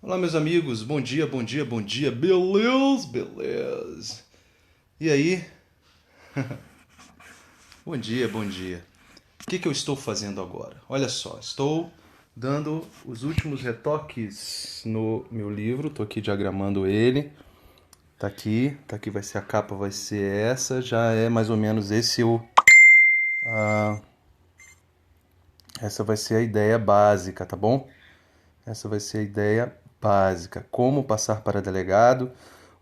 Olá, meus amigos, bom dia, bom dia, bom dia, beleza, beleza. E aí? Bom dia, bom dia. O que eu estou fazendo agora? Olha só, estou dando os últimos retoques no meu livro, estou aqui diagramando ele. Tá aqui vai ser a capa, vai ser essa, já é mais ou menos essa vai ser a ideia básica, tá bom? Essa vai ser a ideia básica. Como passar para delegado,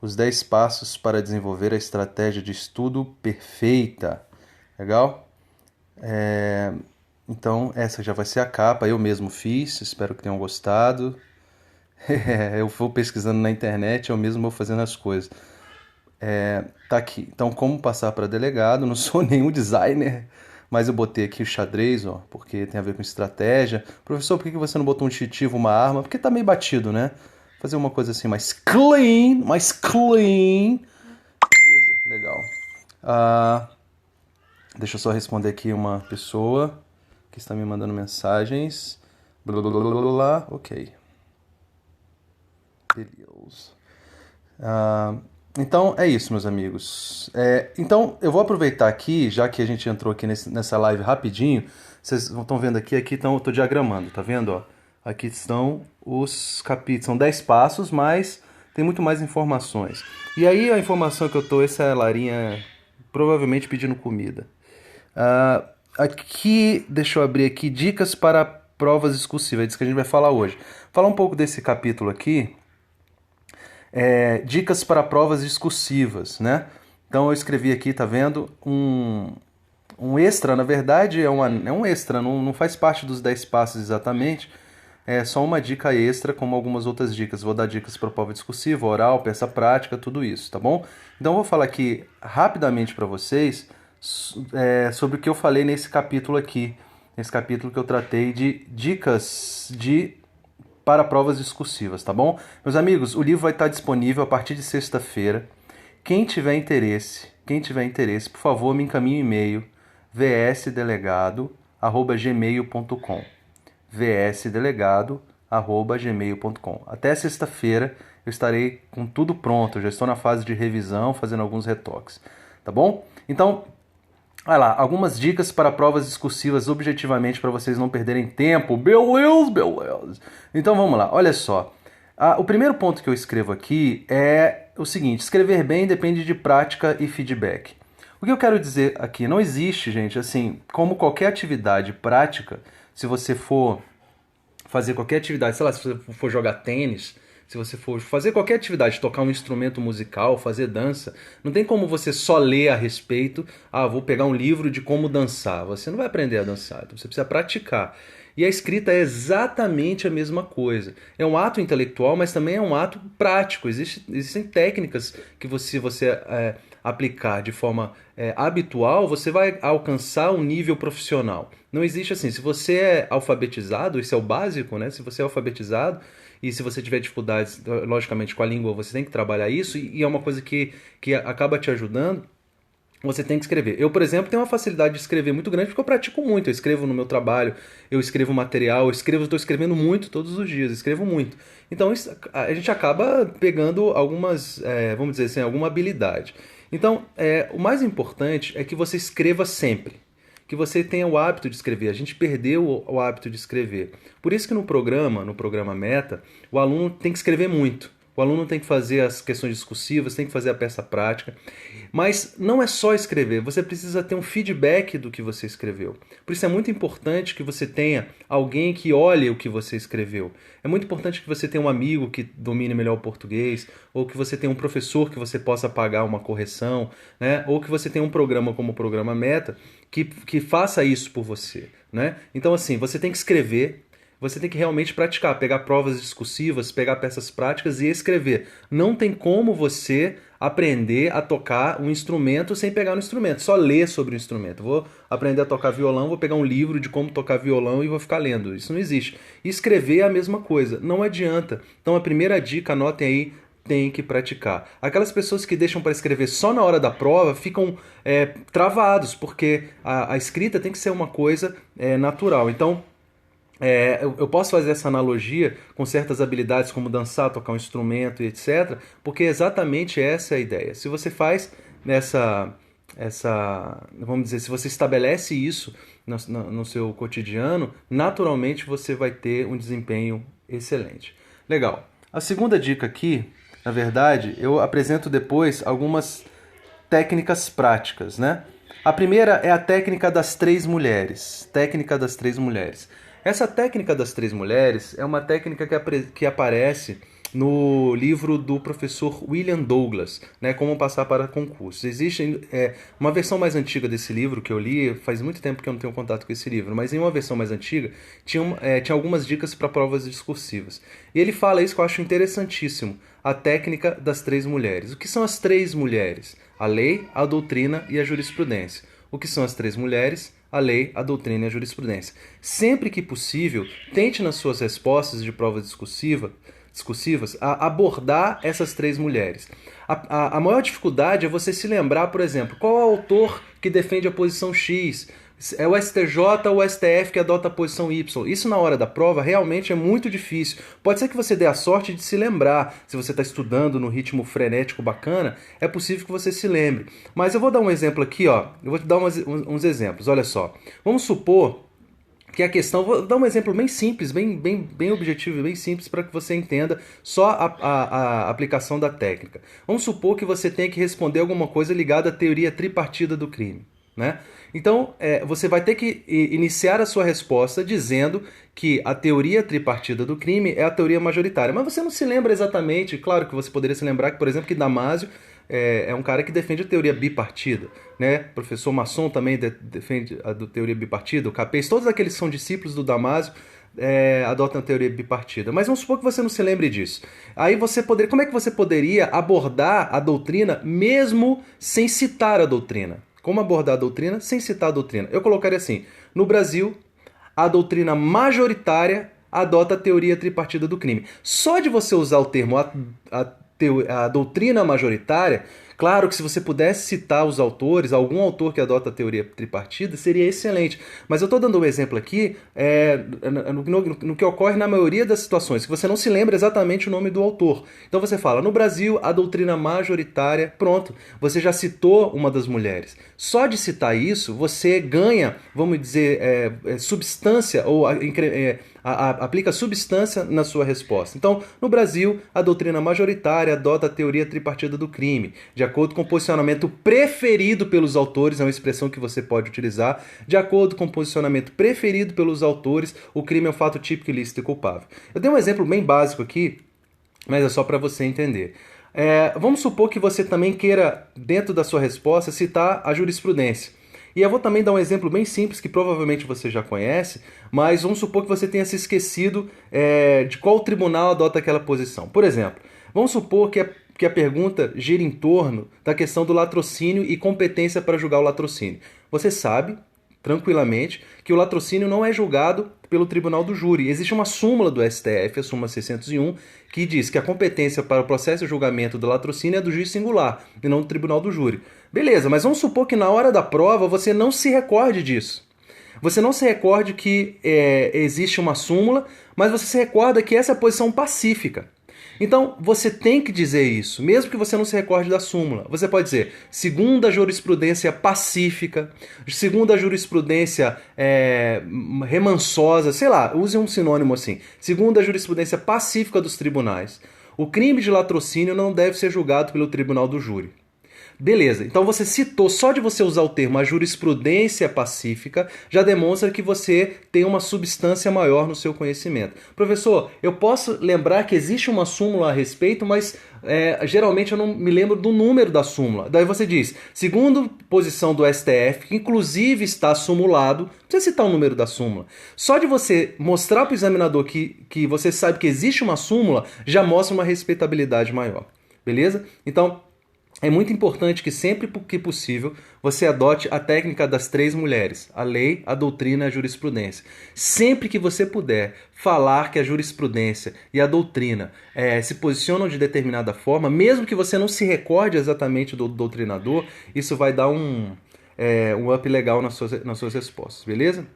os 10 passos para desenvolver a estratégia de estudo perfeita. Legal? Então, essa já vai ser a capa. Eu mesmo fiz, espero que tenham gostado. Eu vou pesquisando na internet, eu mesmo vou fazendo as coisas. Tá aqui. Então, como passar para delegado? Não sou nenhum designer, mas eu botei aqui o xadrez, ó, porque tem a ver com estratégia. Professor, por que você não botou um distintivo, uma arma? Porque tá meio batido, né? Fazer uma coisa assim mais clean, mais clean. Beleza, legal. Ah, deixa eu só responder aqui uma pessoa que está me mandando mensagens. Blá, blá, blá, blá, blá. Ok. Beleza. Então é isso, meus amigos. Então eu vou aproveitar aqui, já que a gente entrou aqui nessa live rapidinho. Vocês estão vendo aqui eu estou diagramando, tá vendo? Ó? Aqui estão os capítulos, são 10 passos, mas tem muito mais informações. E aí a informação que eu tô, essa é a Larinha provavelmente pedindo comida. Aqui, deixa eu abrir aqui, dicas para provas discursivas, é disso que a gente vai falar hoje. Falar um pouco desse capítulo aqui, dicas para provas discursivas, né? Então eu escrevi aqui, tá vendo? Um extra, na verdade, é um extra, não faz parte dos 10 passos exatamente. É só uma dica extra, como algumas outras dicas. Vou dar dicas para prova discursiva, oral, peça prática, tudo isso, tá bom? Então eu vou falar aqui rapidamente para vocês sobre o que eu falei nesse capítulo aqui. Nesse capítulo que eu tratei de dicas para provas discursivas, tá bom? Meus amigos, o livro vai estar disponível a partir de sexta-feira. Quem tiver interesse, por favor, me encaminhe um e-mail vsdelegado@gmail.com vsdelegado@gmail.com. Até sexta-feira eu estarei com tudo pronto, eu já estou na fase de revisão, fazendo alguns retoques, tá bom? Então, vai lá, algumas dicas para provas discursivas objetivamente para vocês não perderem tempo. Beleza, beleza. Então vamos lá, olha só. O primeiro ponto que eu escrevo aqui é o seguinte: escrever bem depende de prática e feedback. O que eu quero dizer aqui? Não existe, gente, assim, como qualquer atividade prática, se você for fazer qualquer atividade, sei lá, se você for jogar tênis, se você for fazer qualquer atividade, tocar um instrumento musical, fazer dança, não tem como você só ler a respeito, vou pegar um livro de como dançar. Você não vai aprender a dançar, então você precisa praticar. E a escrita é exatamente a mesma coisa. É um ato intelectual, mas também é um ato prático. Existem técnicas que você aplicar de forma habitual, você vai alcançar um nível profissional. Não existe assim. Se você é alfabetizado, isso é o básico, né? Se você é alfabetizado e se você tiver dificuldades, logicamente, com a língua, você tem que trabalhar isso e é uma coisa que acaba te ajudando. Você tem que escrever. Eu, por exemplo, tenho uma facilidade de escrever muito grande porque eu pratico muito. Eu escrevo no meu trabalho, eu escrevo material, estou escrevendo muito todos os dias, escrevo muito. Então a gente acaba pegando algumas, vamos dizer assim, alguma habilidade. Então, o mais importante é que você escreva sempre. Que você tenha o hábito de escrever. A gente perdeu o hábito de escrever. Por isso que no programa Meta, o aluno tem que escrever muito. O aluno tem que fazer as questões discursivas, tem que fazer a peça prática. Mas não é só escrever, você precisa ter um feedback do que você escreveu. Por isso é muito importante que você tenha alguém que olhe o que você escreveu. É muito importante que você tenha um amigo que domine melhor o português, ou que você tenha um professor que você possa pagar uma correção, né? Ou que você tenha um programa como o Programa Meta que faça isso por você, né? Então, assim, você tem que escrever. Você tem que realmente praticar, pegar provas discursivas, pegar peças práticas e escrever. Não tem como você aprender a tocar um instrumento sem pegar no instrumento, só ler sobre o instrumento. Vou aprender a tocar violão, vou pegar um livro de como tocar violão e vou ficar lendo. Isso não existe. Escrever é a mesma coisa, não adianta. Então a primeira dica, anotem aí, tem que praticar. Aquelas pessoas que deixam para escrever só na hora da prova ficam travados, porque a escrita tem que ser uma coisa natural. Então, Eu posso fazer essa analogia com certas habilidades como dançar, tocar um instrumento e etc, porque exatamente essa é a ideia. Se você faz vamos dizer, se você estabelece isso no seu cotidiano, naturalmente você vai ter um desempenho excelente. Legal. A segunda dica aqui, na verdade, eu apresento depois algumas técnicas práticas, né? A primeira é a técnica das três mulheres. Técnica das três mulheres. Essa técnica das três mulheres é uma técnica que aparece no livro do professor William Douglas, né, Como Passar para Concursos. Existe uma versão mais antiga desse livro que eu li, faz muito tempo que eu não tenho contato com esse livro, mas em uma versão mais antiga tinha algumas dicas para provas discursivas. E ele fala isso que eu acho interessantíssimo, a técnica das três mulheres. O que são as três mulheres? A lei, a doutrina e a jurisprudência. O que são as três mulheres? A lei, a doutrina e a jurisprudência. Sempre que possível, tente nas suas respostas de prova discursivas a abordar essas três mulheres. A maior dificuldade é você se lembrar, por exemplo, qual é o autor que defende a posição X. É o STJ ou o STF que adota a posição Y. Isso na hora da prova realmente é muito difícil. Pode ser que você dê a sorte de se lembrar. Se você está estudando no ritmo frenético bacana, é possível que você se lembre. Mas eu vou dar um exemplo aqui, ó. Eu vou te dar uns exemplos. Olha só. Vamos supor que a questão, vou dar um exemplo bem simples, bem objetivo, bem simples para que você entenda só a aplicação da técnica. Vamos supor que você tenha que responder alguma coisa ligada à teoria tripartida do crime, né? Então, você vai ter que iniciar a sua resposta dizendo que a teoria tripartida do crime é a teoria majoritária. Mas você não se lembra exatamente, claro que você poderia se lembrar que, por exemplo, que Damasio é um cara que defende a teoria bipartida, né? O professor Masson também defende a teoria bipartida, o Capês, todos aqueles que são discípulos do Damasio adotam a teoria bipartida. Mas vamos supor que você não se lembre disso. Aí como é que você poderia abordar a doutrina mesmo sem citar a doutrina? Como abordar a doutrina sem citar a doutrina? Eu colocaria assim: no Brasil, a doutrina majoritária adota a teoria tripartida do crime. Só de você usar o termo a doutrina majoritária, claro que se você pudesse citar os autores, algum autor que adota a teoria tripartida, seria excelente. Mas eu estou dando um exemplo aqui no que ocorre na maioria das situações, que você não se lembra exatamente o nome do autor. Então você fala, no Brasil, a doutrina majoritária, pronto, você já citou uma das mulheres. Só de citar isso, você ganha, vamos dizer, substância, ou aplica substância na sua resposta. Então, no Brasil, a doutrina majoritária adota a teoria tripartida do crime, de acordo com o posicionamento preferido pelos autores, é uma expressão que você pode utilizar, de acordo com o posicionamento preferido pelos autores, o crime é um fato típico, ilícito e culpável. Eu dei um exemplo bem básico aqui, mas é só para você entender. Vamos supor que você também queira, dentro da sua resposta, citar a jurisprudência. E eu vou também dar um exemplo bem simples, que provavelmente você já conhece, mas vamos supor que você tenha se esquecido de qual tribunal adota aquela posição. Por exemplo, vamos supor que a pergunta gira em torno da questão do latrocínio e competência para julgar o latrocínio. Você sabe, tranquilamente, que o latrocínio não é julgado pelo tribunal do júri. Existe uma súmula do STF, a súmula 601, que diz que a competência para o processo e julgamento do latrocínio é do juiz singular, e não do tribunal do júri. Beleza, mas vamos supor que na hora da prova você não se recorde disso. Você não se recorde que existe uma súmula, mas você se recorda que essa é a posição pacífica. Então, você tem que dizer isso, mesmo que você não se recorde da súmula. Você pode dizer, segundo a jurisprudência pacífica, segundo a jurisprudência remansosa, sei lá, use um sinônimo assim. Segundo a jurisprudência pacífica dos tribunais, o crime de latrocínio não deve ser julgado pelo tribunal do júri. Beleza, então você citou, só de você usar o termo a jurisprudência pacífica, já demonstra que você tem uma substância maior no seu conhecimento. Professor, eu posso lembrar que existe uma súmula a respeito, mas geralmente eu não me lembro do número da súmula. Daí você diz, segundo posição do STF, que inclusive está sumulado, não precisa citar o número da súmula. Só de você mostrar para o examinador que você sabe que existe uma súmula, já mostra uma respeitabilidade maior. Beleza? Então, é muito importante que sempre que possível você adote a técnica das três mulheres, a lei, a doutrina e a jurisprudência. Sempre que você puder falar que a jurisprudência e a doutrina se posicionam de determinada forma, mesmo que você não se recorde exatamente do doutrinador, isso vai dar um up legal nas suas respostas, beleza?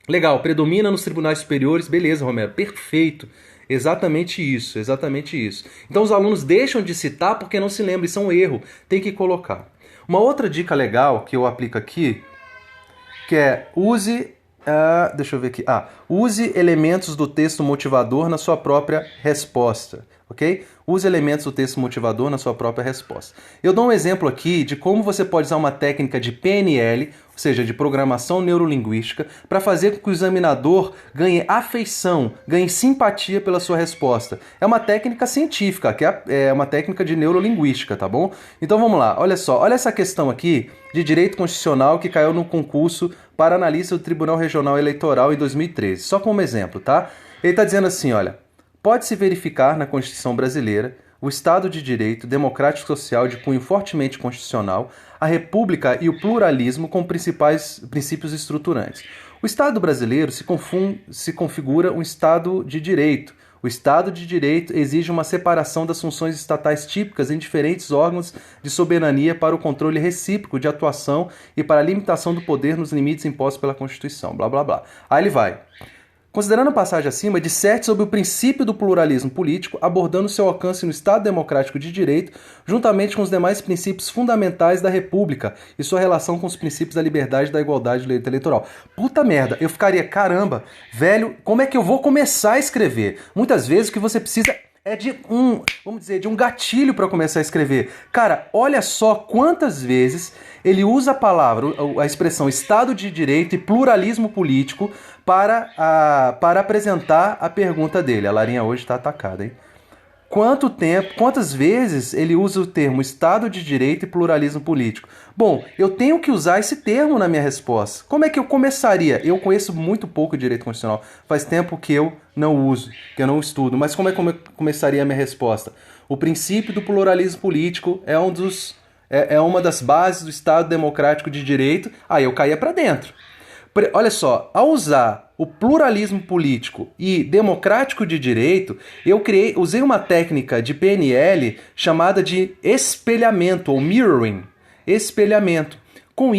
Legal, predomina nos tribunais superiores, beleza, Romero, perfeito. Exatamente isso, exatamente isso. Então os alunos deixam de citar porque não se lembram, isso é um erro, tem que colocar. Uma outra dica legal que eu aplico aqui, que é deixa eu ver aqui. Use elementos do texto motivador na sua própria resposta, ok? Use elementos do texto motivador na sua própria resposta. Eu dou um exemplo aqui de como você pode usar uma técnica de PNL, ou seja, de programação neurolinguística, para fazer com que o examinador ganhe afeição, ganhe simpatia pela sua resposta. É uma técnica científica, que é uma técnica de neurolinguística, tá bom? Então vamos lá, olha só, olha essa questão aqui de direito constitucional que caiu no concurso para analista do Tribunal Regional Eleitoral em 2013. Só como exemplo, tá? Ele está dizendo assim, olha, pode-se verificar na Constituição brasileira o Estado de Direito democrático social de cunho fortemente constitucional, a República e o pluralismo como principais princípios estruturantes. O Estado brasileiro se configura um Estado de Direito. O Estado de Direito exige uma separação das funções estatais típicas em diferentes órgãos de soberania para o controle recíproco de atuação e para a limitação do poder nos limites impostos pela Constituição. Blá, blá, blá. Aí ele vai. Considerando a passagem acima, disserte sobre o princípio do pluralismo político, abordando seu alcance no Estado Democrático de Direito, juntamente com os demais princípios fundamentais da República e sua relação com os princípios da liberdade e da igualdade de direito eleitoral. Puta merda, eu ficaria, caramba, velho, como é que eu vou começar a escrever? Muitas vezes o que você precisa é de um gatilho para começar a escrever. Cara, olha só quantas vezes ele usa a expressão Estado de Direito e pluralismo político para apresentar a pergunta dele. A Larinha hoje está atacada, hein? Quantas vezes ele usa o termo Estado de Direito e pluralismo político? Bom, eu tenho que usar esse termo na minha resposta. Como é que eu começaria? Eu conheço muito pouco direito constitucional. Faz tempo que eu não uso, que eu não estudo. Mas como é que eu começaria a minha resposta? O princípio do pluralismo político é uma das bases do Estado Democrático de Direito. Aí eu caía para dentro. Olha só, ao usar o pluralismo político e democrático de direito, eu usei uma técnica de PNL chamada de espelhamento ou mirroring. Espelhamento. Com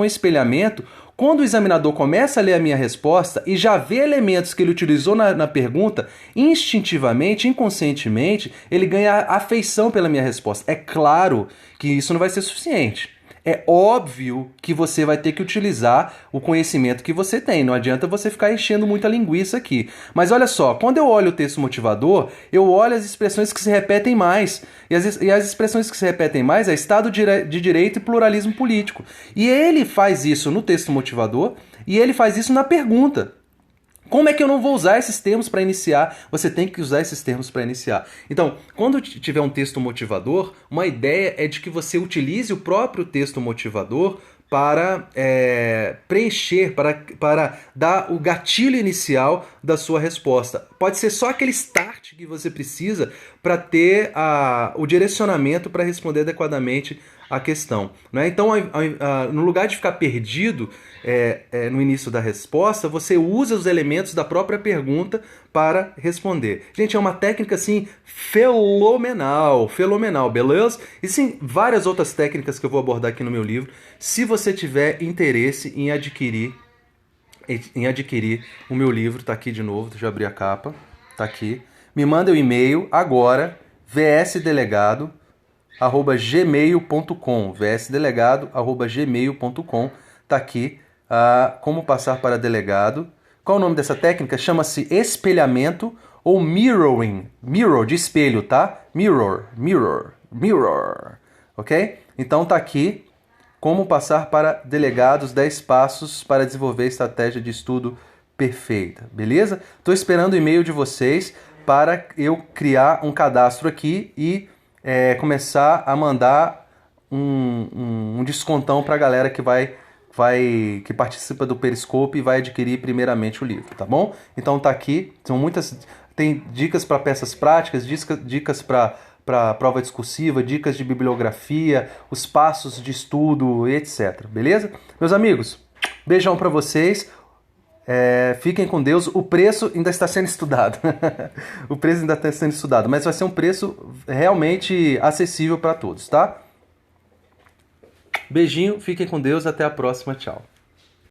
espelhamento, quando o examinador começa a ler a minha resposta e já vê elementos que ele utilizou na pergunta, instintivamente, inconscientemente, ele ganha afeição pela minha resposta. É claro que isso não vai ser suficiente. É óbvio que você vai ter que utilizar o conhecimento que você tem. Não adianta você ficar enchendo muita linguiça aqui. Mas olha só, quando eu olho o texto motivador, eu olho as expressões que se repetem mais. E as expressões que se repetem mais é Estado de Direito e pluralismo político. E ele faz isso no texto motivador e ele faz isso na pergunta. Como é que eu não vou usar esses termos para iniciar? Você tem que usar esses termos para iniciar. Então, quando tiver um texto motivador, uma ideia é de que você utilize o próprio texto motivador para preencher, para dar o gatilho inicial da sua resposta. Pode ser só aquele start que você precisa para ter o direcionamento para responder adequadamente a questão. Né? Então, no lugar de ficar perdido no início da resposta, você usa os elementos da própria pergunta para responder. Gente, é uma técnica assim fenomenal, beleza? E sim, várias outras técnicas que eu vou abordar aqui no meu livro. Se você tiver interesse em adquirir o meu livro, tá aqui de novo, deixa eu abrir a capa, tá aqui. Me manda o e-mail agora, vsdelegado@gmail.com, vsdelegado@gmail.com, tá aqui. Como passar para delegado. Qual é o nome dessa técnica? Chama-se espelhamento ou mirroring. Mirror, de espelho, tá? Mirror. Ok? Então tá aqui. Como passar para delegados, 10 passos para desenvolver estratégia de estudo perfeita. Beleza? Estou esperando o e-mail de vocês para eu criar um cadastro aqui e começar a mandar um descontão para a galera que que participa do Periscope e vai adquirir primeiramente o livro, tá bom? Então tá aqui, tem dicas para peças práticas, dicas para prova discursiva, dicas de bibliografia, os passos de estudo, etc. Beleza? Meus amigos, beijão para vocês. Fiquem com Deus. O preço ainda está sendo estudado. O preço ainda está sendo estudado, mas vai ser um preço realmente acessível para todos, tá? Beijinho, fiquem com Deus, até a próxima, tchau.